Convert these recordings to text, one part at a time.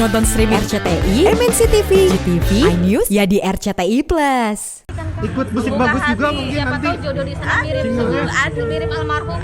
Nonton streaming RCTI, MNC TV, GTV, iNews, ya di RCTI Plus. Ikut musik bagus juga mungkin siapa nanti. tahu jodoh di sana mirip aduh mirip almarhum.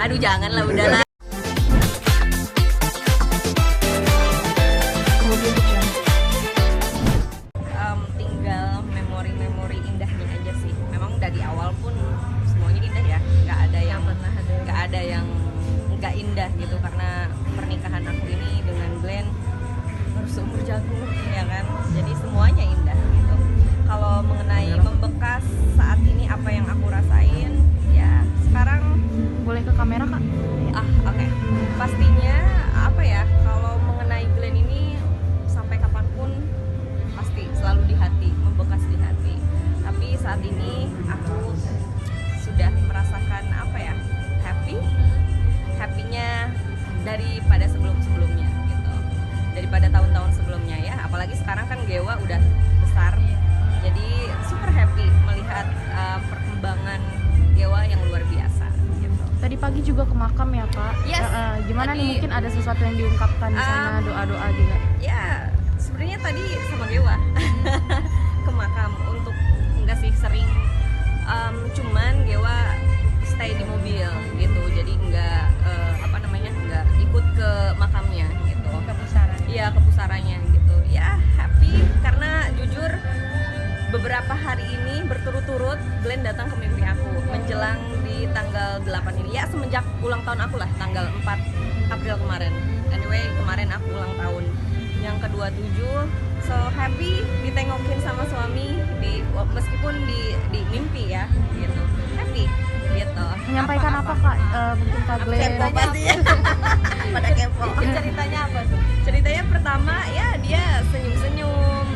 Aduh janganlah udahlah. Tinggal memori-memori indahnya aja sih. Memang dari awal pun semuanya indah ya. Nggak ada yang nggak indah gitu, karena pernikahan aku ini dengan Glenn seumur jagung ya kan. Jadi semuanya indah gitu. Kalau mengenai membekas saat ini apa yang aku rasain, ya sekarang Boleh ke kamera kak? oke. Pastinya apa ya, kalau mengenai Glenn ini sampai kapanpun pasti selalu di hati, membekas di hati. Tapi saat ini aku sudah merasakan apa ya, happynya daripada sebelumnya gitu, daripada tahun-tahun sebelumnya ya. Apalagi sekarang kan Gewa udah besar, jadi super happy melihat perkembangan Gewa yang luar biasa gitu. Tadi pagi juga ke makam ya kak? Yes. Gimana Tadi, nih, mungkin ada sesuatu yang diungkapkan di sana, doa-doa juga? Ya sebenarnya tadi sama Gewa ke makam untuk enggak sih sering, cuman Gewa stay di mobil gitu, jadi enggak enggak ikut ke makamnya gitu, Ke pusaran? iya ke pusaranya gitu. Ya happy karena jujur beberapa hari ini berturut-turut Glenn datang ke mimpi aku menjelang di tanggal 8 ini ya, semenjak ulang tahun aku lah, tanggal 4 April kemarin. Anyway, kemarin aku ulang tahun yang ke-27, so happy ditengokin sama suami meskipun di mimpi ya gitu. Happy gitu. Menyampaikan apa kak? Mungkin kak Glenn? Kepo pasti ya. Pada kepo. Ceritanya apa tuh? Ceritanya pertama ya dia senyum-senyum,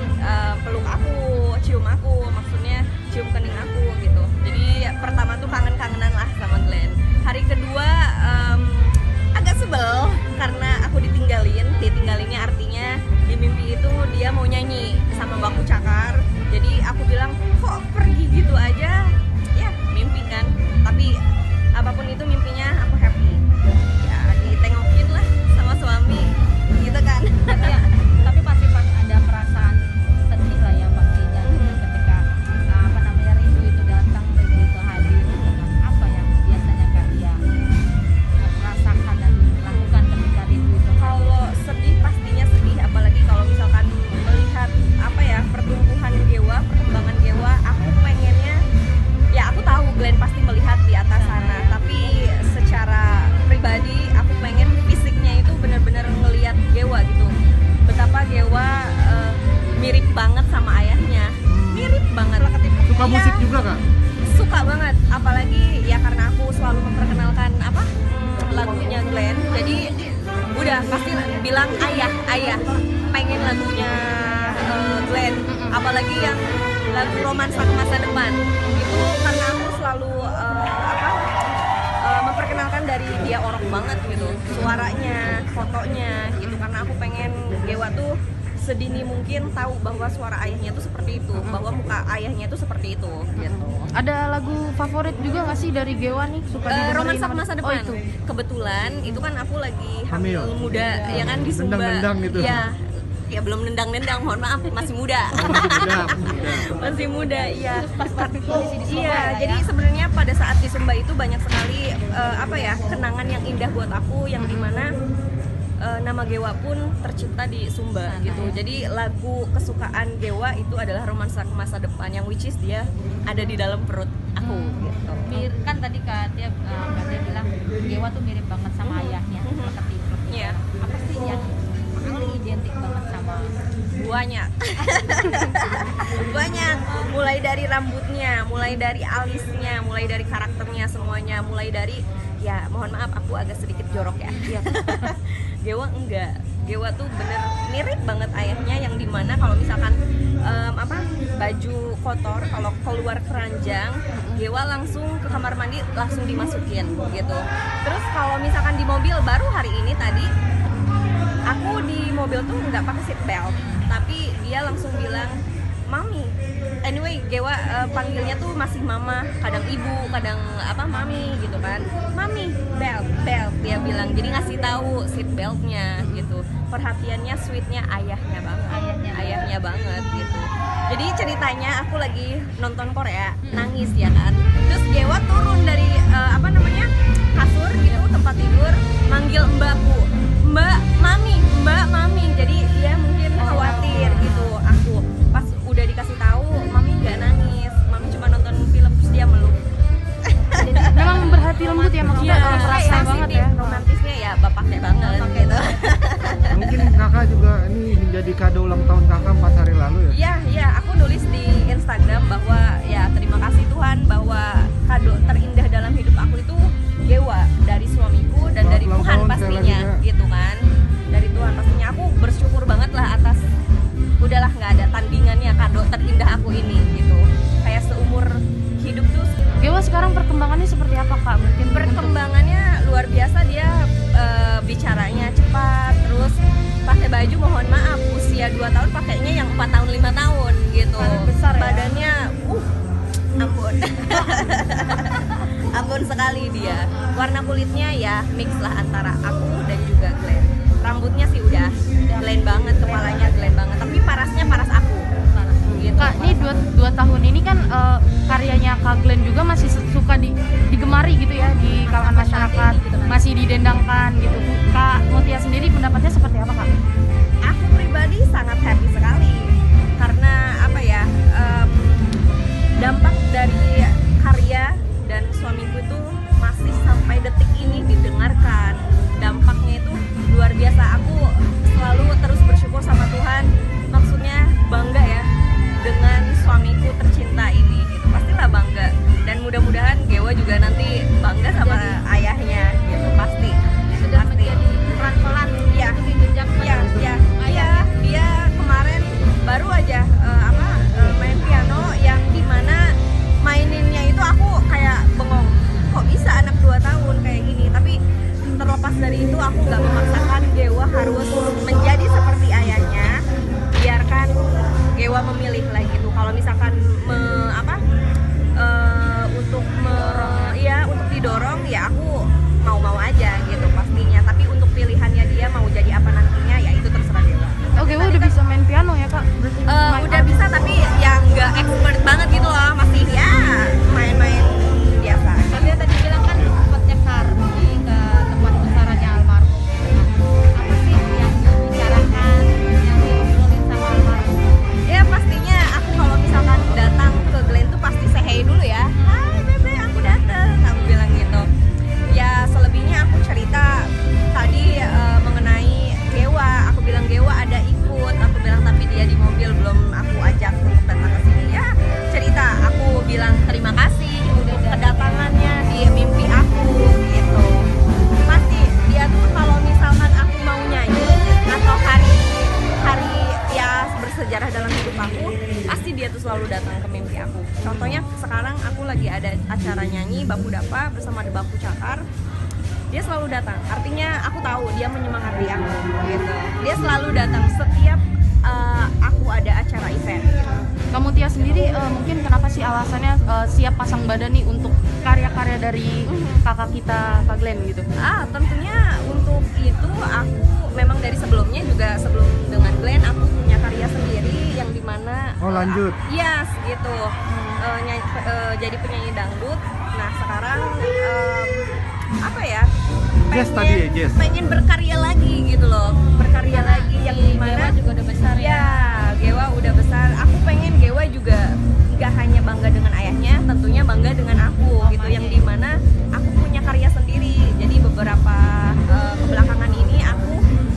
peluk aku, cium aku, maksudnya cium kening aku gitu. Jadi pertama tuh kangen-kangenan lah sama Glenn. Hari kedua agak sebel karena aku ditinggalinnya artinya di mimpi itu dia mau nyanyi sama Baku Cakar. Jadi aku bilang kok pergi gitu aja, ya mimpi kan. Tapi apapun itu mimpinya aku happy. Ya ditengokin lah sama suami gitu kan. Tapi pasti pas ada perasaan sedih lah ya pastinya ketika rindu itu datang begitu hadir gitu kan. Apa yang biasanya kalian rasakan dan lakukan ketika rindu itu? Kalau sedih pastinya sedih, apalagi kalau misalkan melihat pertumbuhan Gewa, perkembangan Gewa. Aku pengennya, ya aku tahu Glenn pasti melihat di atas sana, tapi secara pribadi aku pengen fisiknya itu benar-benar ngelihat Gewa gitu. Betapa Gewa mirip banget sama ayahnya, mirip banget. Suka Iya, musik juga kak? suka banget, apalagi ya karena aku selalu memperkenalkan lagunya Glenn, jadi udah pasti bilang ayah pengen lagunya Glenn, apalagi yang lagu Romansa ke Masa Depan itu karena aku selalu memperkenalkan dari dia orok banget gitu, suaranya, fotonya gitu, karena aku pengen Gewa tuh sedini mungkin tahu bahwa suara ayahnya tuh seperti itu, bahwa muka ayahnya tuh seperti itu gitu. Ada lagu favorit juga nggak sih dari Gewa nih? Suka didengerin? Romansa ke Masa Depan. Itu. Kebetulan itu kan aku lagi hamil Hamil. muda ya kan di Sumba. Nendang-nendang gitu. Ya belum nendang-nendang, mohon maaf, masih muda. Masih muda, iya. Iya, jadi sebenarnya pada saat di Sumba itu banyak sekali kenangan yang indah buat aku, yang dimana nama Gewa pun tercipta di Sumba gitu. Jadi lagu kesukaan Gewa itu adalah Romansa ke Masa Depan, yang which is dia ada di dalam perut aku gitu. Kan tadi Kak Tia bilang Gewa tuh mirip banget sama ayahnya, ketiplek gitu. Iya. Apa sih yang paling identik banget sama? Banyak. Banyak, mulai dari rambutnya, mulai dari alisnya, mulai dari karakternya, semuanya, mulai dari, ya mohon maaf aku agak sedikit jorok ya. Gewa enggak, Gewa tuh bener mirip banget ayahnya, yang dimana kalau misalkan baju kotor, kalau keluar keranjang, Gewa langsung ke kamar mandi, langsung dimasukin gitu. Terus kalau misalkan di mobil, baru hari ini tadi aku di mobil tuh nggak pakai seat belt, tapi dia langsung bilang, mami. Anyway, Gewa panggilnya tuh masih mama, kadang ibu, kadang apa mami gitu kan. Mami, belt dia bilang. Jadi ngasih tahu seat beltnya gitu. Perhatiannya, sweetnya ayahnya banget. Ayahnya banget gitu. Jadi ceritanya aku lagi nonton Korea, nangis ya kan. Terus Gewa turun dari kasur gitu, tempat tidur, manggil mbakku, mbak mami. Jadi dia mungkin khawatir gitu. Aku pas udah dikasih tahu, mami nggak nangis, mami cuma nonton film terus dia meluk. Memang berhati lembut ya, maksudnya perasa banget ya. Romantisnya ya bapaknya banget gitu. Mungkin kakak juga ini menjadi kado ulang tahun kakak 4 hari lalu ya? Iya, aku nulis di Instagram bahwa ya terima kasih Tuhan bahwa kado terindah dalam hidup aku itu Gewa dari suamiku dan dari Ulang Tuhan tahun pastinya sekali lagi, gitu kan. Dari Tuhan pastinya aku bersyukur banget lah atas udahlah nggak ada tandingannya kado terindah aku ini gitu. Kayak seumur hidup tuh Gewa sekarang perkembangannya seperti apa kak? Mungkin perkembangannya luar biasa, dia bicaranya cepat, terus pakai baju mohon maaf usia 2 tahun pakainya yang 4 tahun 5 tahun gitu. Besar ya? Badannya ampun. Ampun sekali dia. Warna kulitnya ya mix lah antara aku dan juga Glenn. Rambutnya sih udah Glenn banget, kepalanya Glenn banget, tapi parasnya paras aku. Gitu. Kak, ini 2 tahun ini kan karyanya Kak Glenn juga masih suka digemari gitu ya di kalangan masyarakat, masih didendangkan gitu. Kak Mutia sendiri pendapatnya seperti apa kak? Aku pribadi sangat happy sekali karena apa ya, dampak dari karya dan suamiku itu masih sampai detik ini didengarkan. Dampaknya itu luar biasa. Aku selalu terus bersyukur sama Tuhan, maksudnya bangga ya dengan suamiku tercinta ini gitu. Pastilah bangga, dan mudah-mudahan Gewa juga nanti bangga sama ayahnya gitu, pasti Sudah pasti. menjadi pelan-pelan Iya. di jejak Dia kemarin baru aja main piano yang dimana maininnya itu aku kayak bengong, kok bisa anak 2 tahun kayak gini. Tapi terlepas dari itu aku nggak memaksakan Gewa harus menjadi seperti ayahnya, biarkan Gewa memilih lah gitu. Kalau misalkan untuk didorong ya aku mau aja gitu pastinya. Tapi untuk pilihannya dia mau jadi apa nantinya ya itu terserah Gewa. Oh, Gewa udah bisa main piano ya kak? Berarti Udah bisa, tapi yang nggak expert banget gitu loh, masih ya main-main biasa. Tapi tadi bilang kan sempat nyekar ke tempat pusaranya almarhum. Apa sih yang dibicarakan, yang diobrolin sama almarhum? Ya pastinya aku kalau misalkan datang ke Glenn tuh pasti say hey dulu ya. Hai bebe, aku datang. Aku bilang gitu. Ya selebihnya aku cerita tadi mengenai Gewa. Aku bilang Gewa ada ikut. Aku bilang tapi dia di mobil, belum aku ajak untuk datang ke sini. Ya cerita. Aku bilang terima kasih untuk kedatangannya di mimpi aku gitu. Pasti dia tuh kalau misalkan aku mau nyanyi atau hari ya bersejarah dalam hidup aku, pasti dia tuh selalu datang ke mimpi aku. Contohnya sekarang aku lagi ada acara nyanyi Baku Dapa bersama The Baku Cakar, dia selalu datang. Artinya aku tahu dia menyemangati aku gitu. Dia selalu datang setiap aku ada acara event gitu. Kamu Tia sendiri mungkin kenapa sih alasannya siap pasang badan nih untuk karya-karya dari kakak kita Kak Glenn gitu? Tentunya untuk itu aku memang dari sebelumnya juga, sebelum dengan Glenn aku punya karya sendiri yang dimana lanjut. Yes gitu. Jadi penyanyi dangdut. Nah sekarang Jazz tadi ya, jazz. pengen berkarya lagi gitu loh, berkarya lagi yang dimana Gewa juga udah besar ya. ya Gewa udah besar. Aku pengen Gewa juga nggak hanya bangga dengan ayahnya, tentunya bangga dengan aku gitu, yang dimana aku punya karya sendiri. Jadi beberapa kebelakangan ini aku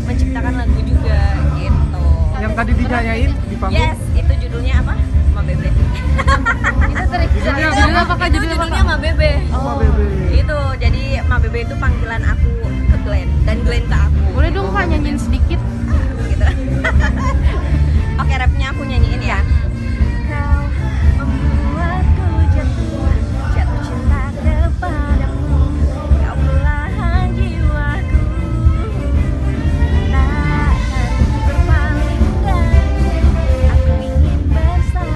menciptakan lagu juga gitu. Yang tadi dinyanyain di panggung. Yes, itu judulnya apa? Ma Bebe. Itu Judulnya judulnya apa kak? Itu Judulnya apa judulnya kak? Ma Bebe. Ma Bebe. Itu jadi Ma Bebe itu panggilan aku ke Glenn dan Glenn ke aku. Boleh dong kak nyanyiin sedikit? Gitu. Oke, rapnya aku nyanyiin ya. Kau membuatku jatuh cinta kepadamu. Kau belahan jiwaku. Tak akan berpaling dari. Aku ingin bersama.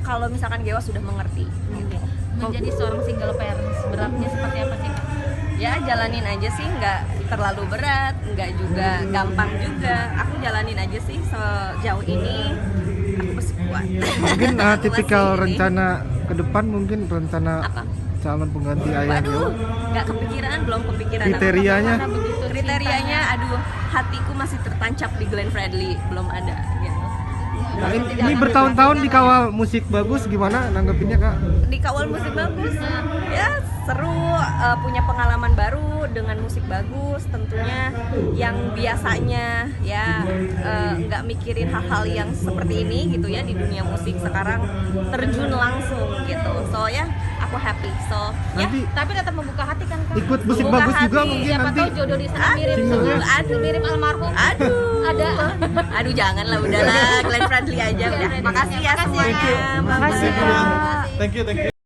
kalau misalkan Gewa sudah mengerti gitu. Menjadi seorang single parents beratnya seperti apa sih Kak? Ya jalanin aja sih, nggak terlalu berat, nggak juga gampang juga. Aku jalanin aja sih sejauh ini. Aku masih kuat. Mungkin Aku tipikal masih ini. rencana ke depan, mungkin rencana Apa? calon pengganti ayah Waduh, Gewa. nggak kepikiran, belum kepikiran. Kriterianya? Karena begitu Kriterianya, aduh, hatiku masih tertancap di Glenn Fredly, belum ada. Gitu. Nah, ini bertahun-tahun dikawal musik bagus, gimana nanggepinnya Kak? Dikawal musik bagus, ya seru, punya pengalaman baru dengan musik bagus, tentunya yang biasanya ya nggak mikirin hal-hal yang seperti ini gitu ya di dunia musik sekarang terjun langsung gitu. So ya aku happy. So ya Nanti Tapi tetap membuka hati kan Kak? ikut musik Buka bagus juga hati, mungkin Siapa nanti. tahu jodoh di sana mirip Singlenya. aduh, mirip almarhum. aduh, Ada. aduh janganlah, udahlah Glenn Fredly aja udah. Makasih ya semuanya. Makasih ya. Bye-bye. Thank you. Thank you.